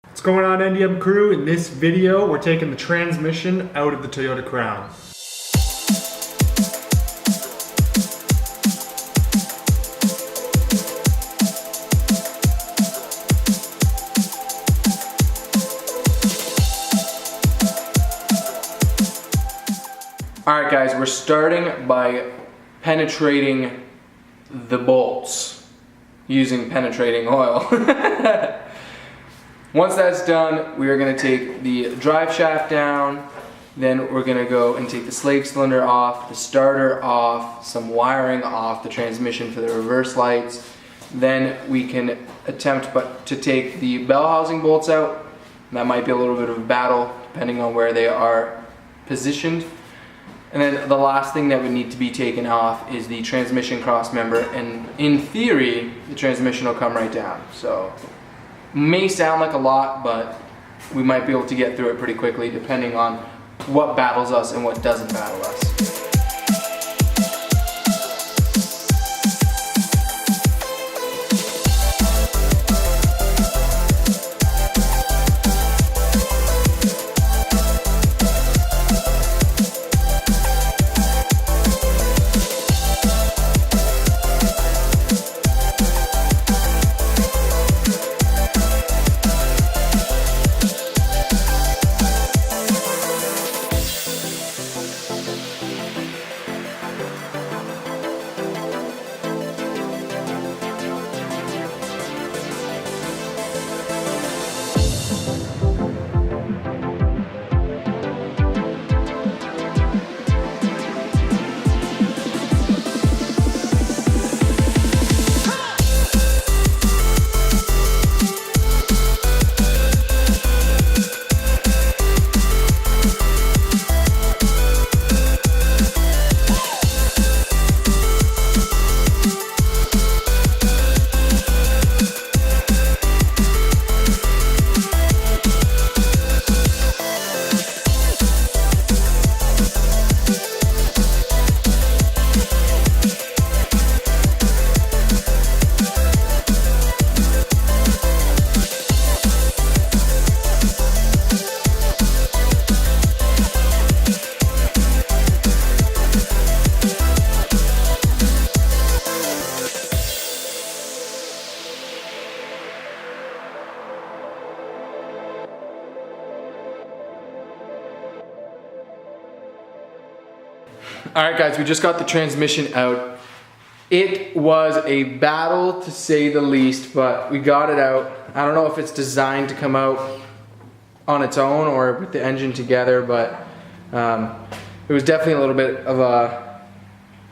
What's going on, NDM crew? In this video, we're taking the transmission out of the Toyota Crown. Alright guys, we're starting by penetrating the bolts using penetrating oil. Once that's done, we are going to take the drive shaft down, then we're going to go and take the slave cylinder off, the starter off, some wiring off the transmission for the reverse lights. Then we can attempt to take the bell housing bolts out. That might be a little bit of a battle depending on where they are positioned. And then the last thing that would need to be taken off is the transmission cross member, and in theory the transmission will come right down. So may sound like a lot, but we might be able to get through it pretty quickly depending on what battles us and what doesn't battle us. Alright guys, we just got the transmission out. It was a battle to say the least, but we got it out. I don't know if it's designed to come out on its own or with the engine together, but it was definitely a little bit of a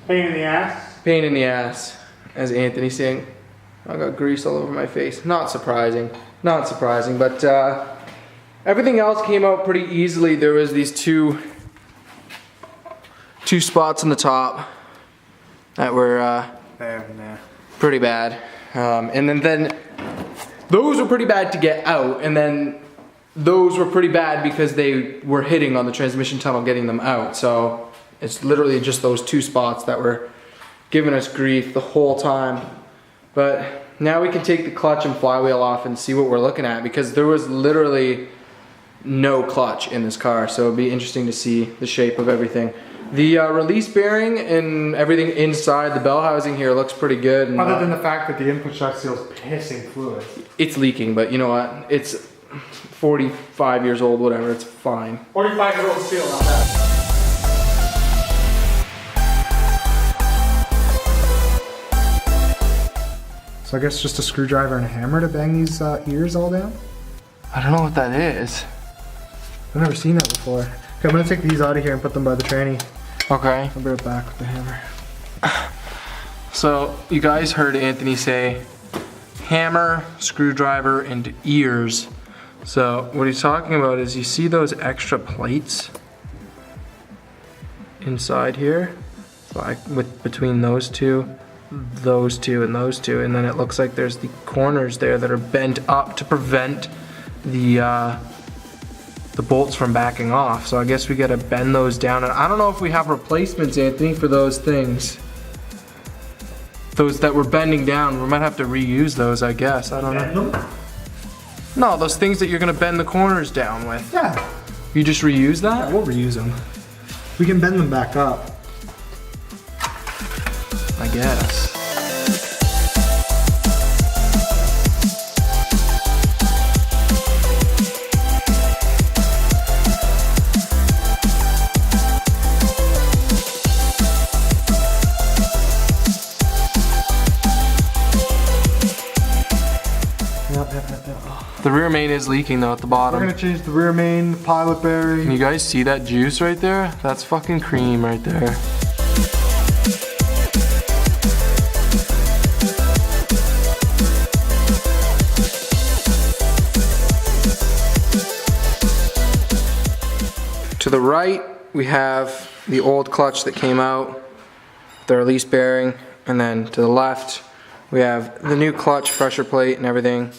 Pain in the ass? Pain in the ass, as Anthony's saying. I got grease all over my face. Not surprising, but everything else came out pretty easily. There was these two spots on the top that were pretty bad, and then those were pretty bad to get out, and then those were pretty bad because they were hitting on the transmission tunnel getting them out. So it's literally just those two spots that were giving us grief the whole time. But now we can take the clutch and flywheel off and see what we're looking at, because there was literally no clutch in this car, so it'd be interesting to see the shape of everything. The release bearing and everything inside the bell housing here looks pretty good. And, other than the fact that the input shock seal is pissing fluid. It's leaking, but you know what? It's 45 years old, whatever, it's fine. 45-year-old seal, not bad. So I guess just a screwdriver and a hammer to bang these ears all down? I don't know what that is. I've never seen that before. Okay, I'm gonna take these out of here and put them by the tranny. Okay. I'll be right back with the hammer. So you guys heard Anthony say hammer, screwdriver, and ears. So what he's talking about is, you see those extra plates inside here? So between those two, and those two, and then it looks like there's the corners there that are bent up to prevent the bolts from backing off. So I guess we gotta bend those down, and I don't know if we have replacements, Anthony, for those things. Those that were bending down, we might have to reuse those, I guess. I don't know. No, those things that you're gonna bend the corners down with. Yeah. You just reuse that? Yeah, we'll reuse them. We can bend them back up. I guess. The rear main is leaking though at the bottom. We're gonna change the rear main, the pilot bearing. Can you guys see that juice right there? That's fucking cream right there. To the right, we have the old clutch that came out, the release bearing, and then to the left, we have the new clutch pressure plate and everything.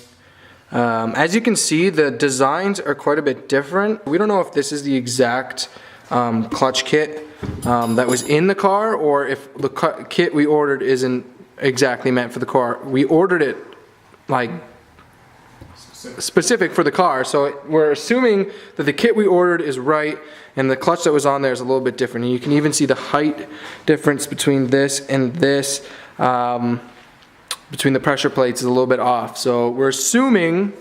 As you can see, the designs are quite a bit different. We don't know if this is the exact clutch kit that was in the car, or if the kit we ordered isn't exactly meant for the car. We ordered it like specific for the car, so we're assuming that the kit we ordered is right, and the clutch that was on there is a little bit different. And you can even see the height difference between this and this. Between the pressure plates is a little bit off. So we're assuming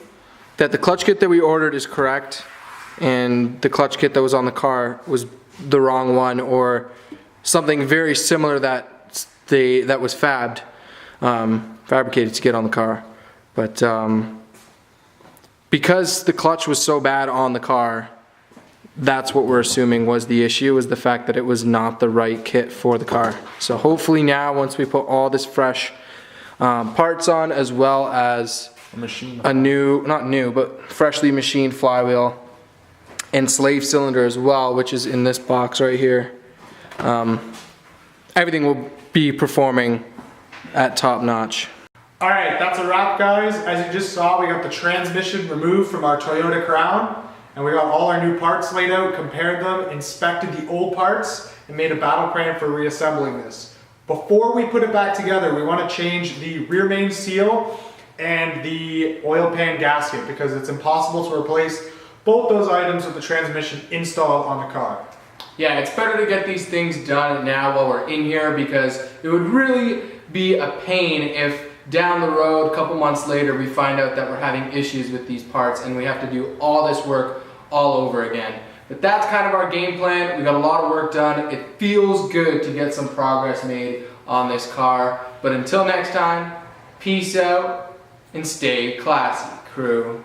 that the clutch kit that we ordered is correct and the clutch kit that was on the car was the wrong one, or something very similar that was fabricated to get on the car. But because the clutch was so bad on the car, that's what we're assuming was the issue, was the fact that it was not the right kit for the car. So hopefully now, once we put all this fresh parts on, as well as a new, not new, but freshly machined flywheel and slave cylinder as well, which is in this box right here, everything will be performing at top notch. All right, that's a wrap, guys. As you just saw, we got the transmission removed from our Toyota Crown, and we got all our new parts laid out, compared them, inspected the old parts, and made a battle plan for reassembling this. Before we put it back together, we want to change the rear main seal and the oil pan gasket, because it's impossible to replace both those items with the transmission installed on the car. Yeah, it's better to get these things done now while we're in here, because it would really be a pain if down the road, a couple months later, we find out that we're having issues with these parts and we have to do all this work all over again. But that's kind of our game plan. We got a lot of work done. It feels good to get some progress made on this car. But until next time, peace out and stay classy, crew.